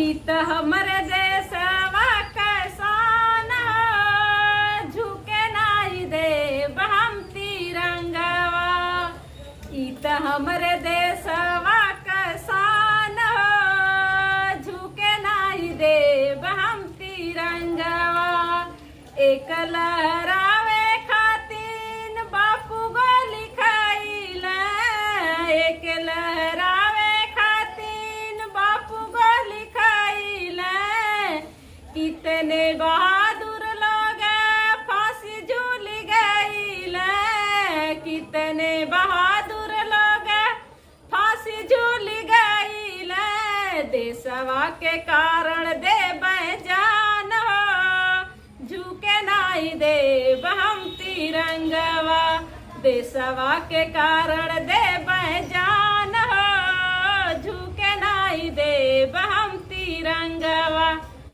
इत हमरे देशवा कैसान झुके नाई देव हम तिरंगवा। इत हमरे देशवा कैसान झुके नाई देव हम तिरंगवा। एक लहरावे खातिन बापू गोली खाइला। एक लहरावे खातिन बापू गोली खाइला। कितने बहादुर लोग फांसी झूल गइला। कितने बहादुर लोग फांसी झूल गइला। देशवा के कारण देबै जान हो झुके नाई देव हम तिरंगवा। देशवा के कारण देबै जान हो झुके नाई देव हम तिरंगवा।